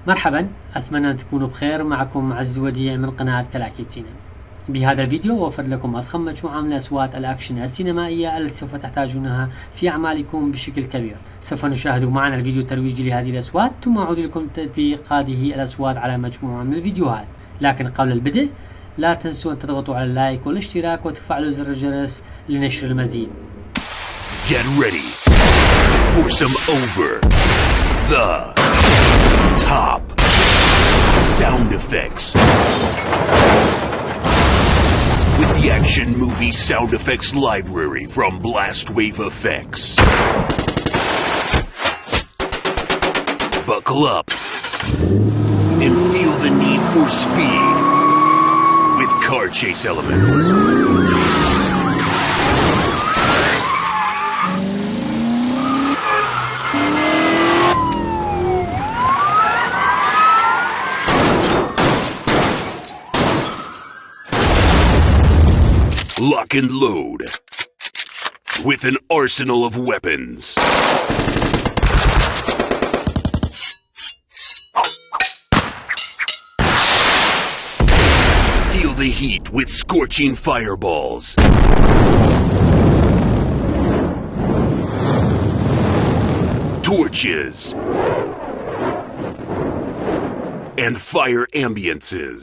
مرحبا، أتمنى أن تكونوا بخير. معكم عز وديع من قناة كلاكيت سينما. بهذا الفيديو أوفر لكم أضخم مجموعة من الأصوات الأكشن السينمائية التي سوف تحتاجونها في أعمالكم بشكل كبير. سوف نشاهد معنا الفيديو الترويجي لهذه الأصوات، ثم أعود لكم تطبيق هذه الأصوات على مجموعة من الفيديوهات. لكن قبل البدء لا تنسوا أن تضغطوا على اللايك والاشتراك وتفعلوا زر الجرس لنشر المزيد. Get ready for some over the top sound effects with the Action Movie Sound Effects Library from Blastwave Effects. Buckle up and feel the need for speed with car chase elements. Lock and load with an arsenal of weapons. Feel the heat with scorching fireballs. Torches. And fire ambiances.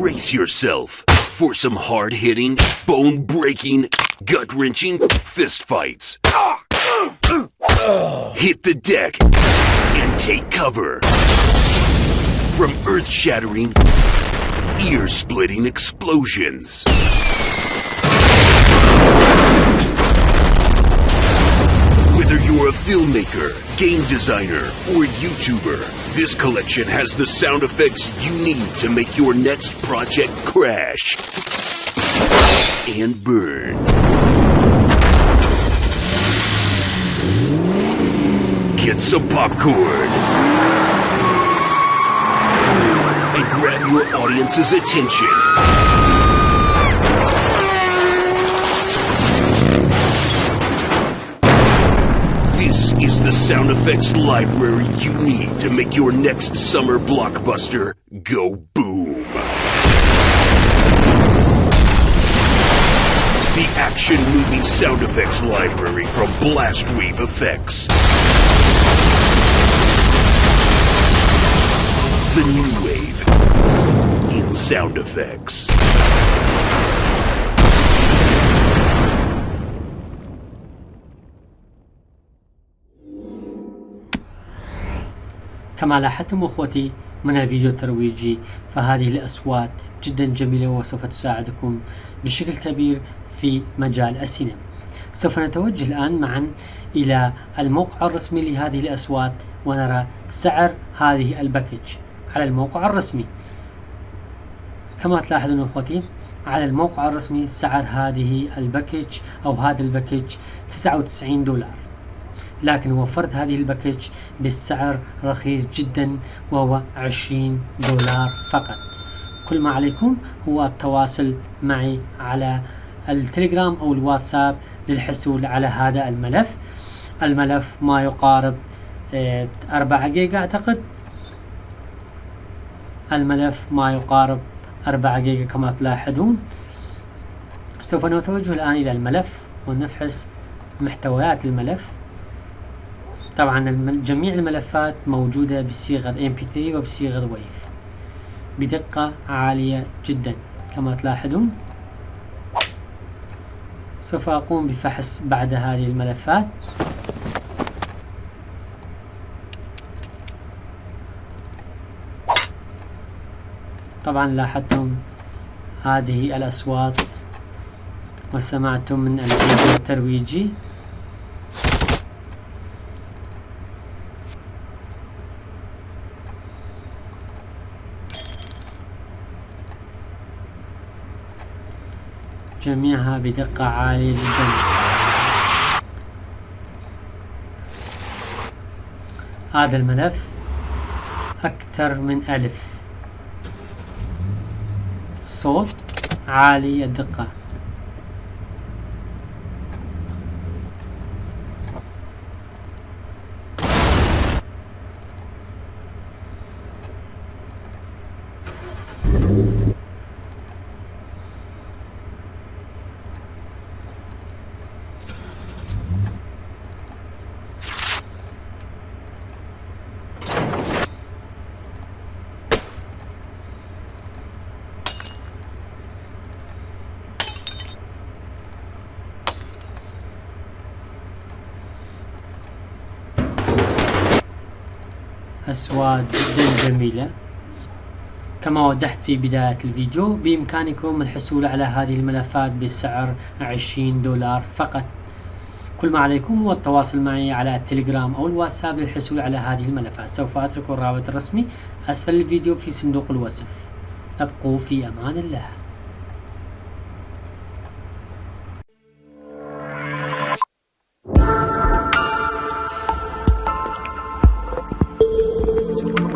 Brace yourself for some hard-hitting, bone-breaking, gut-wrenching fistfights. Hit the deck and take cover from earth-shattering, ear-splitting explosions. Whether you're a filmmaker, game designer, or YouTuber, this collection has the sound effects you need to make your next project crash and burn. Get some popcorn and grab your audience's attention. This is the sound effects library you need to make your next summer blockbuster go boom. The Action Movie Sound Effects Library from Blastwave Effects. The new wave in sound effects. كما لاحظتم أخوتي من الفيديو الترويجي، فهذه الأصوات جدا جميلة وسوف تساعدكم بشكل كبير في مجال السينما. سوف نتوجه الآن معا إلى الموقع الرسمي لهذه الأصوات ونرى سعر هذه الباكج على الموقع الرسمي. كما تلاحظون أخوتي على الموقع الرسمي سعر هذه الباكج أو هذا الباكج $99، لكن وفرت هذه الباكج بالسعر رخيص جدا وهو $20 فقط. كل ما عليكم هو التواصل معي على التليجرام أو الواتساب للحصول على هذا الملف. الملف ما يقارب 4 جيجا أعتقد. الملف ما يقارب 4 جيجا كما تلاحظون. سوف نتوجه الآن إلى الملف ونفحص محتويات الملف. طبعا جميع الملفات موجودة بصيغة MP3 وبصيغة WAV بدقة عالية جدا كما تلاحظون. سوف أقوم بفحص بعد هذه الملفات. طبعا لاحظتم هذه الأصوات وسمعتم من الفيديو الترويجي. جميعها بدقة عالية جدا. هذا الملف أكثر من 1000 صوت عالي الدقة. أصوات جدا جميلة. كما وضحت في بداية الفيديو، بإمكانكم الحصول على هذه الملفات بسعر $20 فقط. كل ما عليكم هو التواصل معي على التليجرام أو الواتساب للحصول على هذه الملفات. سوف أترك الرابط الرسمي أسفل الفيديو في صندوق الوصف. أبقوا في أمان الله.